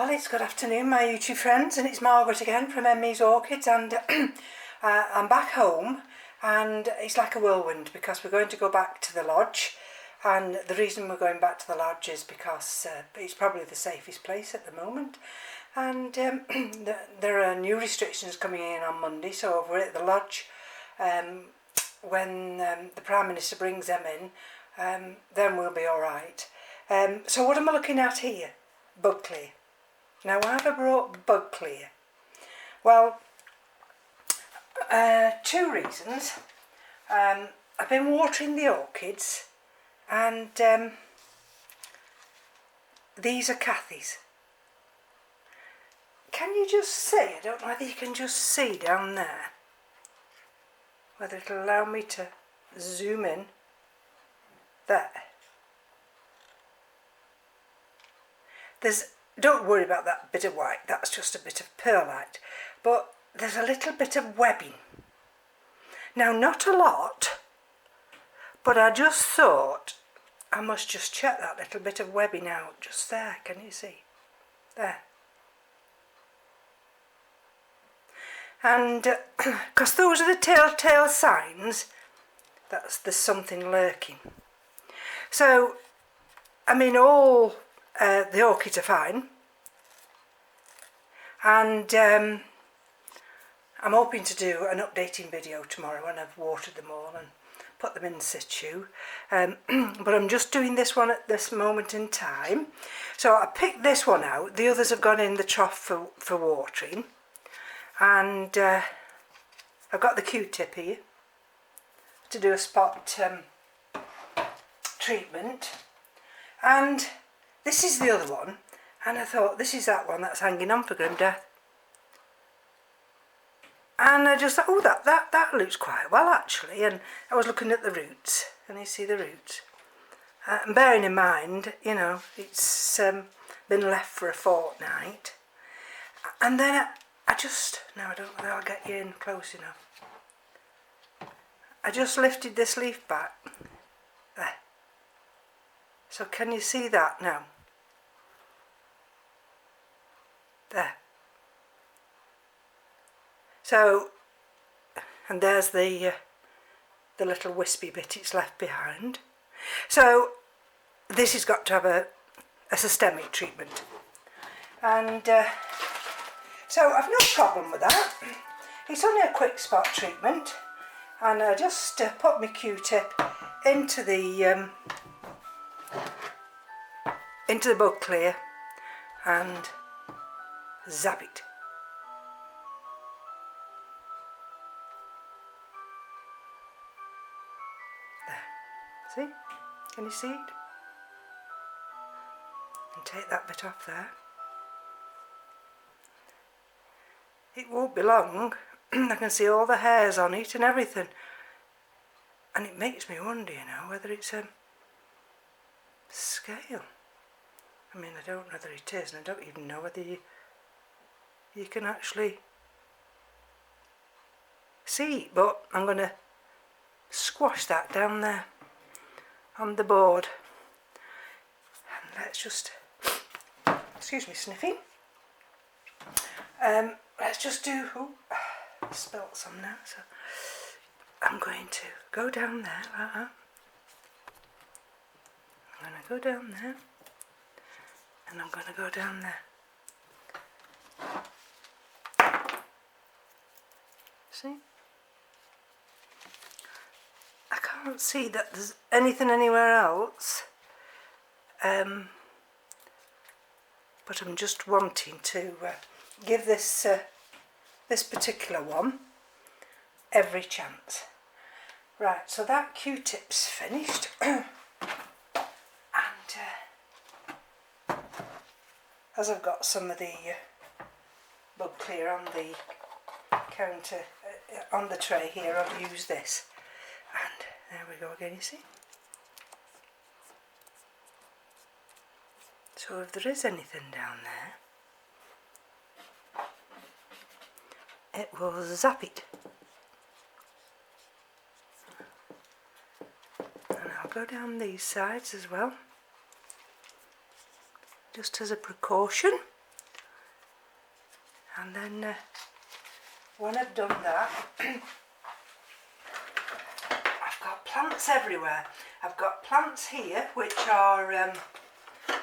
Well, it's good afternoon, my YouTube friends, and it's Margaret again from M.E.s Orchids, and I'm back home, and it's like a whirlwind because we're going to go back to the lodge. And the reason we're going back to the lodge is because it's probably the safest place at the moment, and there are new restrictions coming in on Monday, so we're at the lodge. When the Prime Minister brings them in, then we'll be alright. So what am I looking at here? Bug clear. Now, why have I brought bug clear? Well, two reasons. I've been watering the orchids, and these are Cathy's. Can you just see? I don't know whether you can just see down there. Whether it'll allow me to zoom in. There. Don't worry about that bit of white, that's just a bit of perlite. But there's a little bit of webbing. Now, not a lot, but I just thought I must just check that little bit of webbing out just there. Can you see? There. And because those are the telltale signs that there's something lurking. So, I mean, all the orchids are fine, and I'm hoping to do an updating video tomorrow when I've watered them all and put them in situ, but I'm just doing this one at this moment in time. So I picked this one out, the others have gone in the trough for watering, and I've got the Q-tip here to do a spot treatment, and this is the other one, and I thought this is that one that's hanging on for grim death. And I just thought, oh, that looks quite well actually, and I was looking at the roots, and you see the roots. And bearing in mind, you know, it's been left for a fortnight. And then I just, no, I don't know whether I'll get you in close enough. I just lifted this leaf back, there. So can you see that now? There. So, and there's the little wispy bit it's left behind. So this has got to have a systemic treatment, and so I've no problem with that. It's only a quick spot treatment, and I just put my Q-tip into the bug clear and zap it. See? Can you see it? And take that bit off there. It won't be long. I can see all the hairs on it and everything. And it makes me wonder, you know, whether it's a scale. I mean, I don't know whether it is, and I don't even know whether you can actually see it, but I'm going to squash that down there on the board, and let's just, excuse me sniffing, let's just do, spilt some now, so I'm going to go down there like that. I'm going to go down there, and I'm going to go down there. See? I can't see that there's anything anywhere else, but I'm just wanting to give this this particular one every chance. Right, so that Q-tip's finished, and as I've got some of the bug clear on the counter, on the tray here, I'll use this. And there we go again, you see. So if there is anything down there, it will zap it. And I'll go down these sides as well, just as a precaution. And then when I've done that, I've got plants everywhere. I've got plants here which are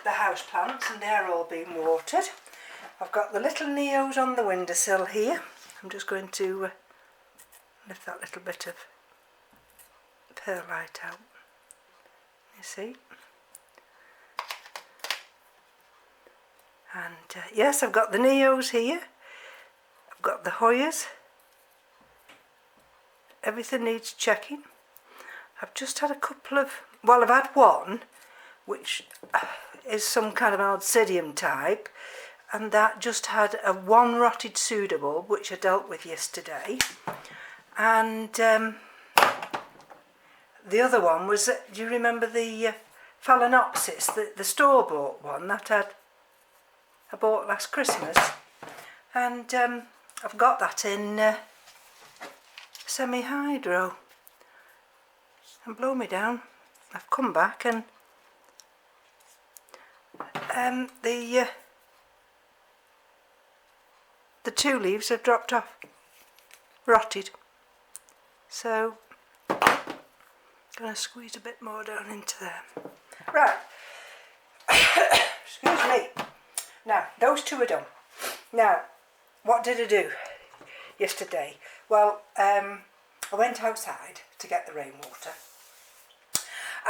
the house plants, and they're all being watered. I've got the little M.E.s on the windowsill here. I'm just going to lift that little bit of perlite out. You see? And yes, I've got the M.E.s here. I've got the Hoyas. Everything needs checking. I've just had a couple of, well, I've had one which is some kind of Alcidium type, and that just had a one rotted pseudobulb which I dealt with yesterday. And the other one was, do you remember the Phalaenopsis, the store-bought one that I bought last Christmas? And I've got that in semi-hydro. And blow me down, I've come back and the 2 leaves have dropped off, rotted. So I'm going to squeeze a bit more down into there. Right, excuse me. Now those 2 are done. Now what did I do yesterday? Well, I went outside to get the rainwater,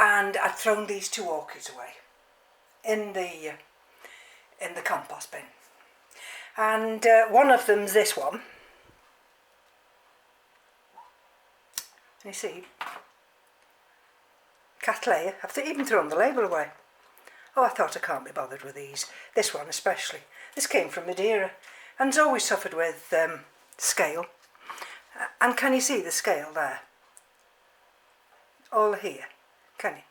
and I'd thrown these 2 orchids away in the compost bin. And one of them's this one. You see, Cattleya. I've even thrown the label away. Oh, I thought I can't be bothered with these. This one especially. This came from Madeira and it's always suffered with scale. And can you see the scale there? All here, can you?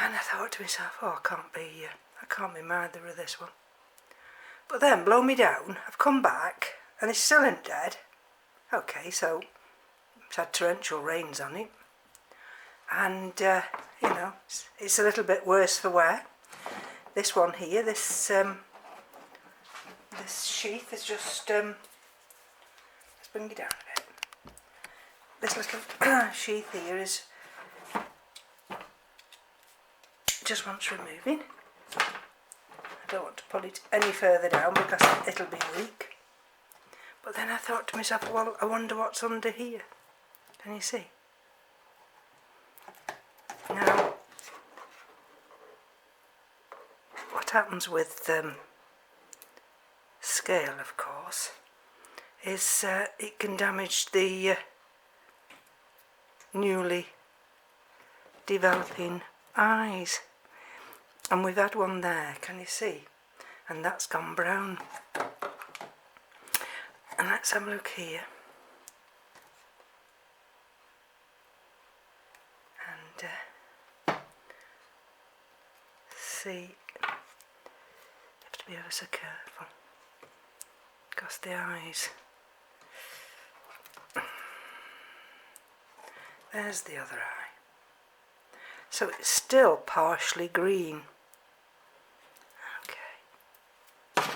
And I thought to myself, oh, I can't be mother of this one. But then, blow me down, I've come back and it still ain't dead. Okay, so it's had torrential rains on it. And, you know, it's a little bit worse for wear. This one here, this sheath is just, let's bring it down a bit. This little sheath here is just wants removing. I don't want to pull it any further down because it'll be weak. But then I thought to myself, well, I wonder what's under here. Can you see? Now, what happens with scale, of course, is it can damage the newly developing eyes. And we've had one there, can you see? And that's gone brown. And let's have a look here. And see, you have to be ever so careful because the eyes. There's the other eye. So it's still partially green. Okay.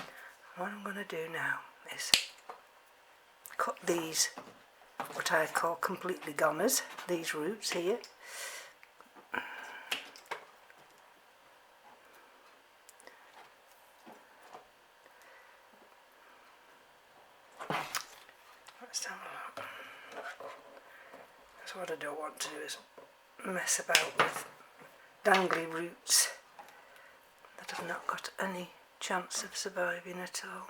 What I'm going to do now is cut these, what I call completely goners, these roots here. Let's have a look. That's what I don't want to do, is mess about with dangly roots that have not got any chance of surviving at all.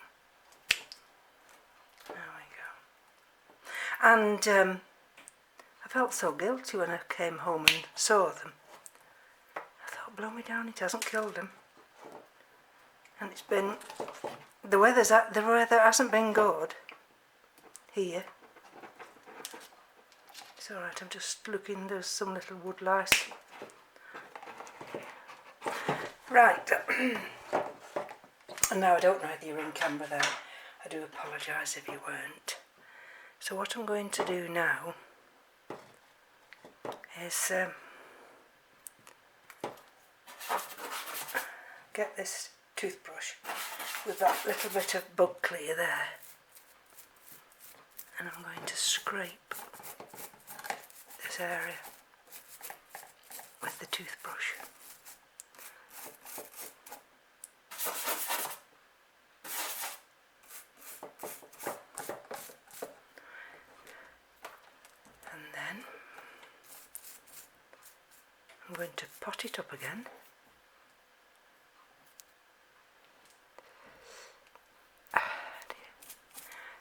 There we go. And I felt so guilty when I came home and saw them. I thought, blow me down, it hasn't killed them. And it's been, the weather hasn't been good here. It's alright, I'm just looking, there's some little wood lice. Right, and now I don't know whether you're in camera there. I do apologise if you weren't. So what I'm going to do now is get this toothbrush with that little bit of bug clear there, and I'm going to scrape this area with the toothbrush. And then I'm going to pot it up again.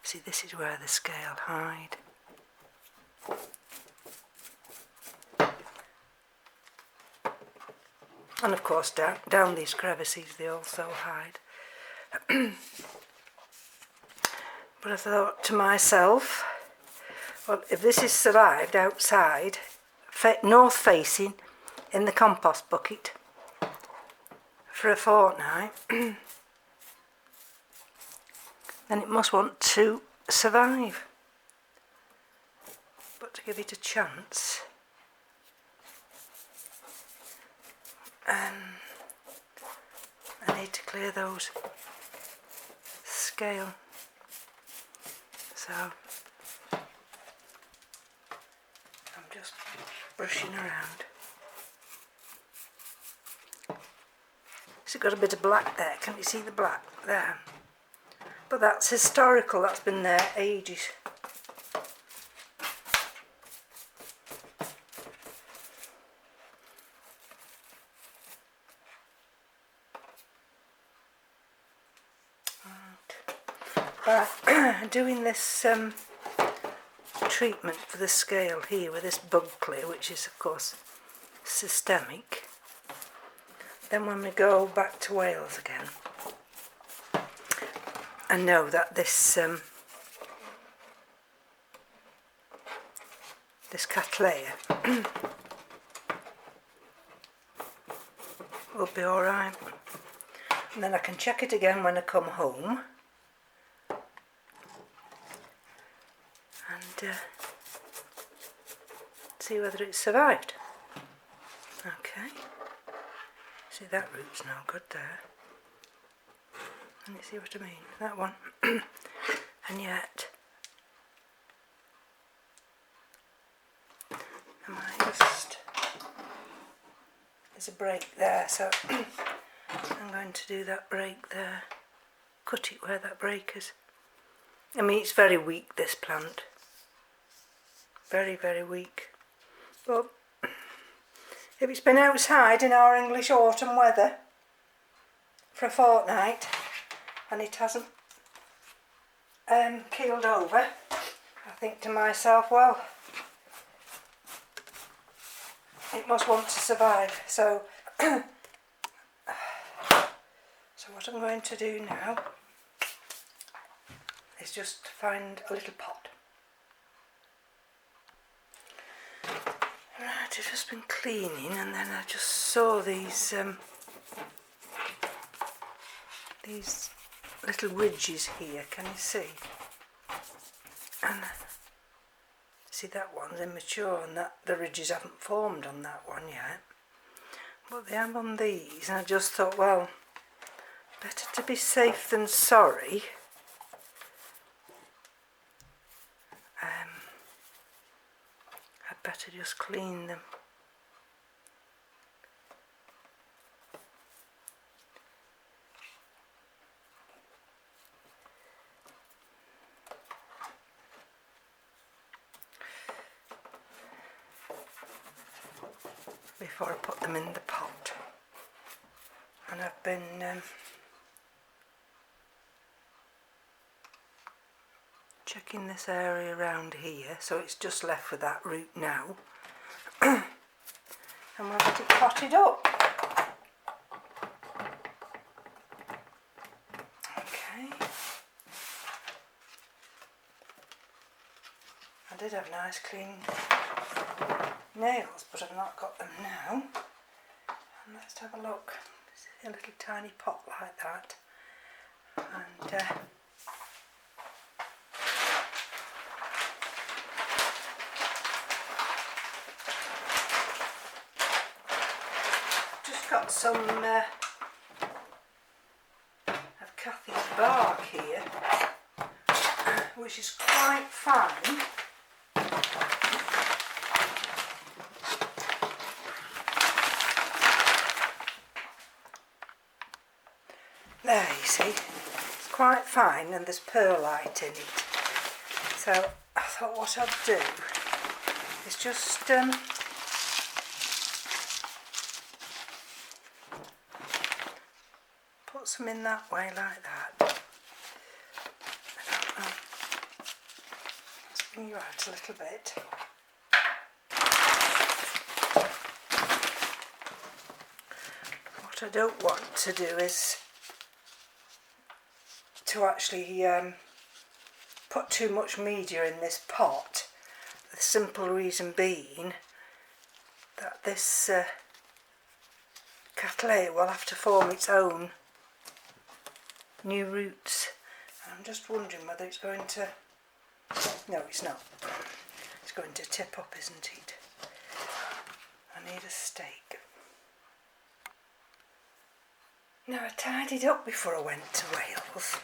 See, this is where the scale hide. And of course down these crevices they also hide. But I thought to myself, well, if this is survived outside, north facing, in the compost bucket for a fortnight, then it must want to survive. But to give it a chance, I need to clear those scale. So I'm just brushing around. So it's got a bit of black there. Can you see the black there? But that's historical, that's been there ages. Right. Doing this treatment for the scale here with this bug clear, which is of course systemic. Then when we go back to Wales again, I know that this this cattleya will be alright. And then I can check it again when I come home and see whether it's survived. Okay, see, that root's no good there. Can you see what I mean? That one. And yet, there's a break there, so I'm going to do that break there. Cut it where that break is. I mean, it's very weak, this plant. Very, very weak. But if it's been outside in our English autumn weather for a fortnight and it hasn't keeled over, I think to myself, well, it must want to survive. So what I'm going to do now is just find a little pot. Right, I've just been cleaning and then I just saw these little ridges here, can you see? And see, that one's immature and that the ridges haven't formed on that one yet. But they have on these, and I just thought, well, better to be safe than sorry. I'd better just clean them. Before I put them in the pot. And I've been checking this area around here, so it's just left with that root now. And we'll get it potted up. Okay. I did have nice clean nails, but I've not got them now. And let's have a look. See a little tiny pot like that. And just got some which is quite fine. There, you see, it's quite fine and there's perlite in it. So I thought what I'd do is just put some in that way like that. Let's bring you out a little bit. What I don't want to do is to actually put too much media in this pot. The simple reason being that this cattleya will have to form its own new roots. I'm just wondering whether it's going to... No, it's not. It's going to tip up, isn't it? I need a stake. Now I tidied up before I went to Wales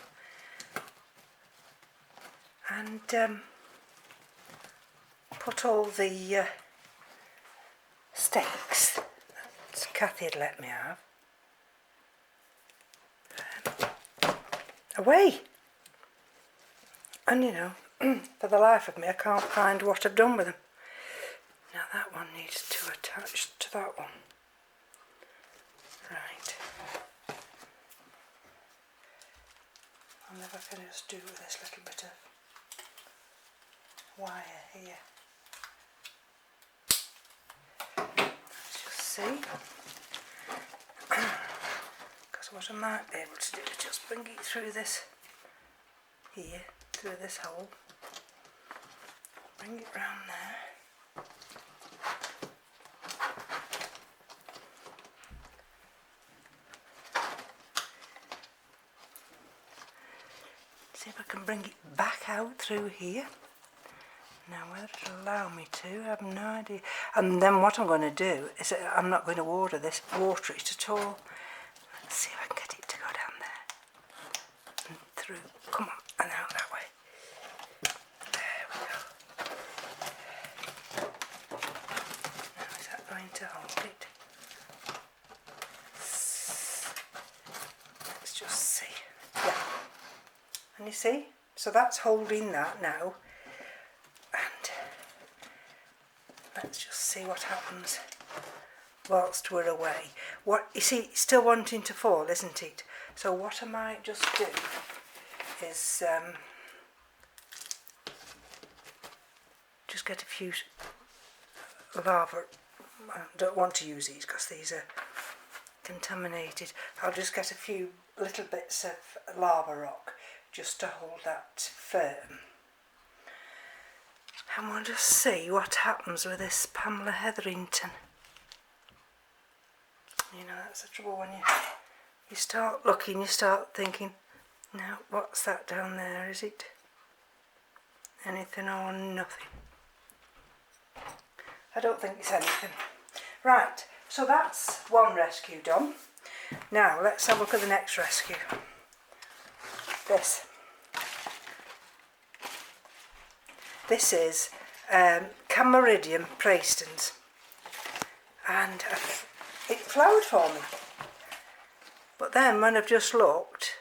and put all the stakes that Kathy had let me have away, and you know, for the life of me I can't find what I've done with them. Now that one needs to attach to that one. Right, I wonder if I can just do with this little bit of wire here. Let's just see, because what I might be able to do is just bring it through this here, through this hole, bring it round there, see if I can bring it back out through here. Now whether it'll allow me to, I have no idea. And then what I'm going to do is I'm not going to water it at all. Let's see if I can get it to go down there and through. Come on, and out that way. There we go. Now is that going to hold it? Let's just see. Yeah. And you see? So that's holding that now. Let's just see what happens whilst we're away. What you see, it's still wanting to fall, isn't it? So what I might just do is just get a few lava. I don't want to use these because these are contaminated. I'll just get a few little bits of lava rock just to hold that firm. And we'll just see what happens with this Pamela Hetherington. You know, that's the trouble when you start looking, you start thinking, now what's that down there? Is it anything or nothing? I don't think it's anything. Right, so that's one rescue done. Now let's have a look at the next rescue. This is Camaridium praestans, and it flowered for me, but then when I've just looked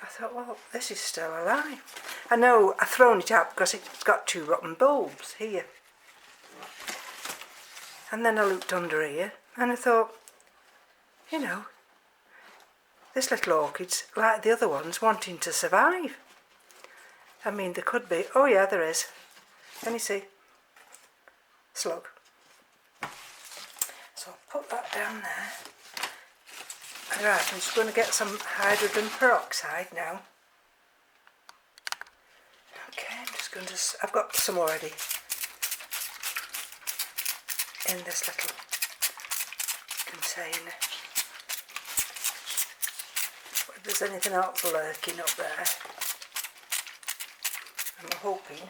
I thought, well, this is still alive. I know I've thrown it out because it's got two rotten bulbs here, and then I looked under here and I thought, you know, this little orchid's like the other ones wanting to survive. I mean, there could be, oh yeah, there is. Can you see? Slug. So I'll put that down there. Right, I'm just going to get some hydrogen peroxide now. Okay, I'm just going to, I've got some already in this little container. But if there's anything else lurking up there, I'm hoping.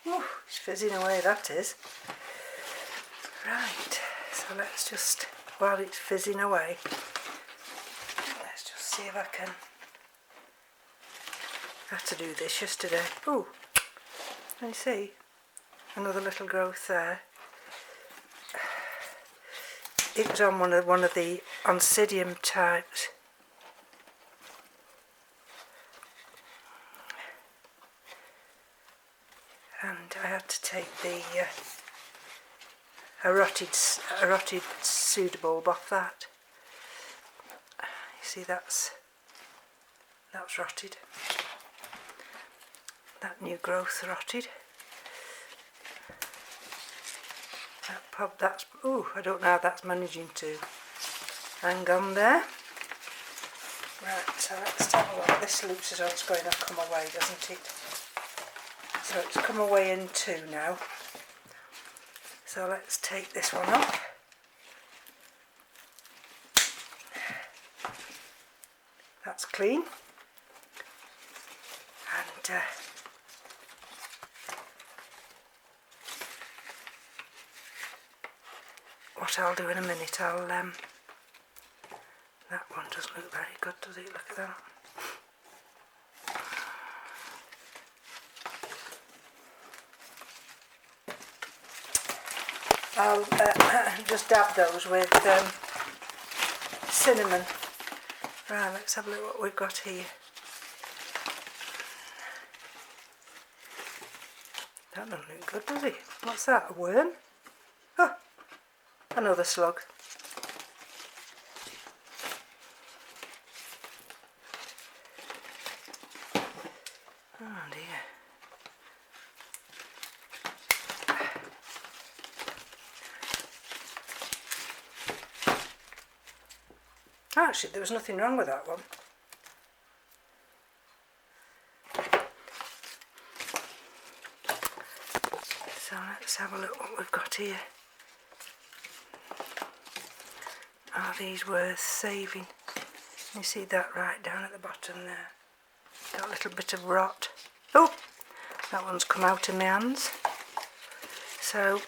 Ooh, it's fizzing away, that is. Right, so let's just, while it's fizzing away, let's just see if I can I had to do this yesterday. Oh, can you see? Another little growth there. It was on one of the Oncidium types. And I had to take the rotted pseudobulb off that. You see, that's rotted. That new growth rotted. That's, ooh, I don't know how that's managing to hang on there. Right, so let's have a look. This looks as though it's going to come away, doesn't it? So it's come away in two now. So let's take this one off. That's clean. And what I'll do in a minute, I'll that one doesn't look very good, does it? Look at that. I'll just dab those with cinnamon. Right, let's have a look what we've got here. That doesn't look good, does it? What's that, a worm? Oh, another slug. Oh dear. Actually, there was nothing wrong with that one. So let's have a look what we've got here. Are these worth saving? You see that right down at the bottom there? Got a little bit of rot. Oh, that one's come out of my hands. So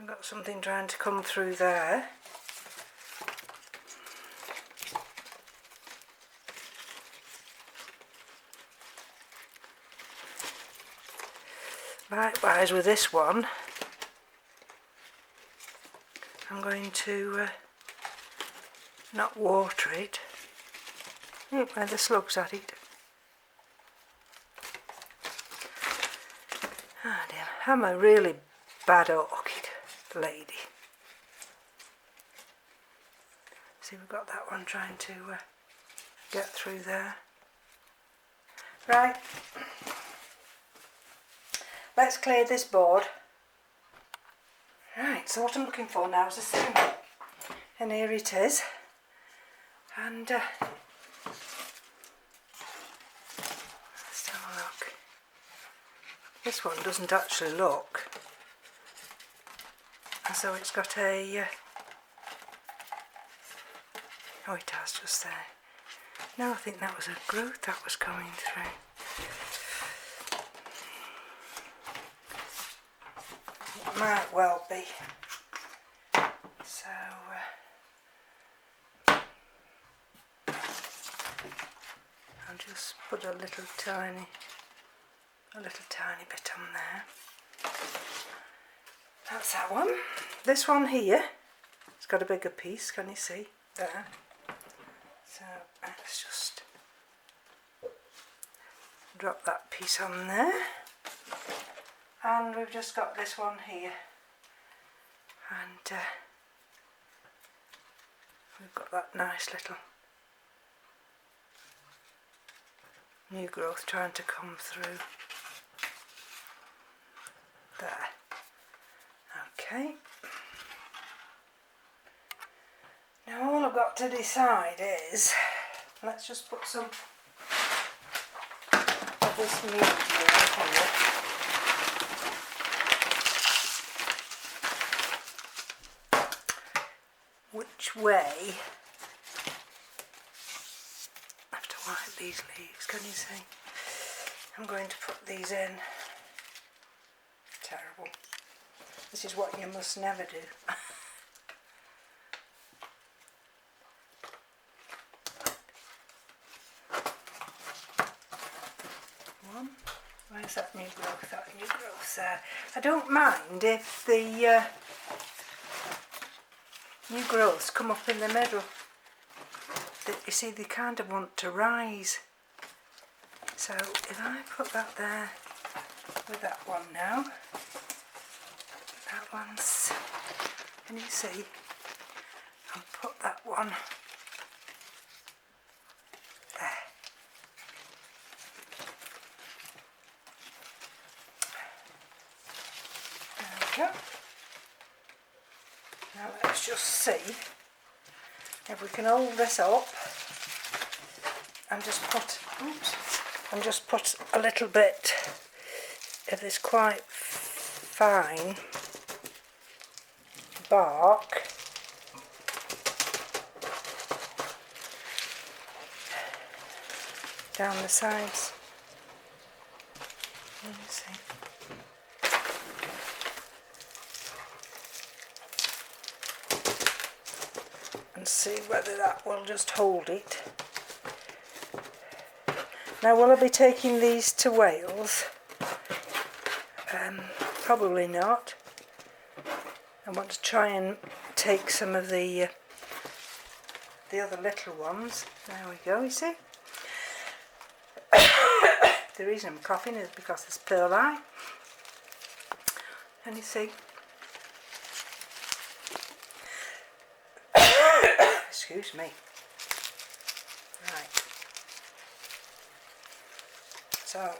I've got something trying to come through there. Likewise with this one, I'm going to not water it. Look where the slugs at it. Oh dear, I'm a really bad orchid lady. See, we've got that one trying to get through there. Right, let's clear this board. Right, so what I'm looking for now is a cinnamon, and here it is. And let's have a look. This one doesn't actually look as though it's got a oh, it has just there. No, I think that was a growth that was coming through. It might well be. So I'll just put a little tiny bit on there. That's that one. This one here, it's got a bigger piece, can you see? There. So let's just drop that piece on there. And we've just got this one here. And we've got that nice little new growth trying to come through there. Okay. Now all I've got to decide is, let's just put some of this meat here. Which way I have to wipe these leaves, can you see? I'm going to put these in. Terrible. This is what you must never do. There's that new growth there. I don't mind if the new growths come up in the middle. You see, they kind of want to rise. So if I put that there with that one now, that one's, can you see? I'll put that one there. There we go. Now let's just see if we can hold this up and just put a little bit of this quite fine bark down the sides. Let me see. And see whether that will just hold it. Now, will I be taking these to Wales? Probably not. I want to try and take some of the other little ones. There we go, you see. The reason I'm coughing is because there's pearl eye. And you see. Excuse me. Right. So,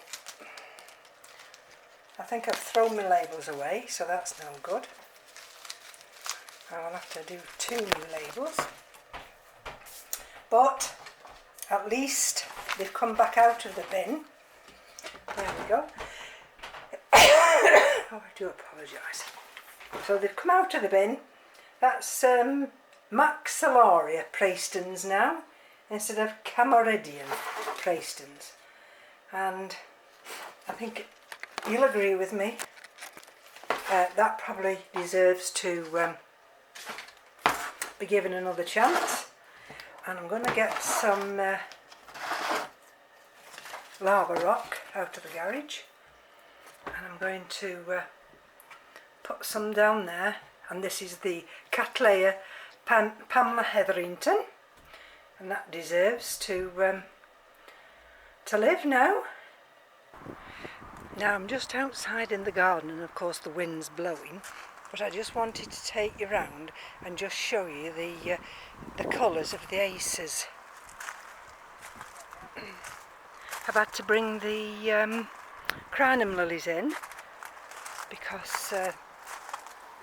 I think I've thrown my labels away, so that's no good. I'll have to do 2 new labels. But, at least they've come back out of the bin. There we go. Oh, I do apologise. So they've come out of the bin. That's Maxillaria praestans now, instead of Camaridian praestans. And I think you'll agree with me, that probably deserves to be given another chance. And I'm going to get some lava rock out of the garage, and I'm going to put some down there. And this is the Cattleya Pamela Hetherington, and that deserves to live now. Now I'm just outside in the garden, and of course the wind's blowing, but I just wanted to take you round and just show you the colours of the aces. I've had to bring the crinum lilies in because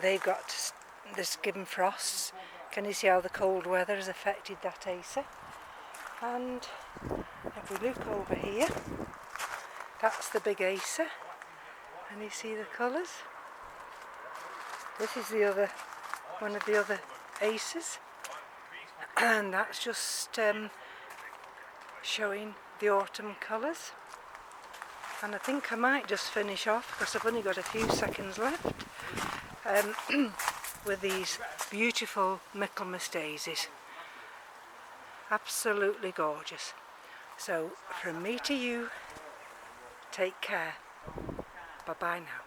they've got this given frosts. Can you see how the cold weather has affected that acer? And if we look over here, that's the big acer, and you see the colours. This is the other, one of the other aces, and that's just showing the autumn colours. And I think I might just finish off, because I've only got a few seconds left, with these beautiful Michaelmas daisies. Absolutely gorgeous. So from me to you, take care. Bye bye now.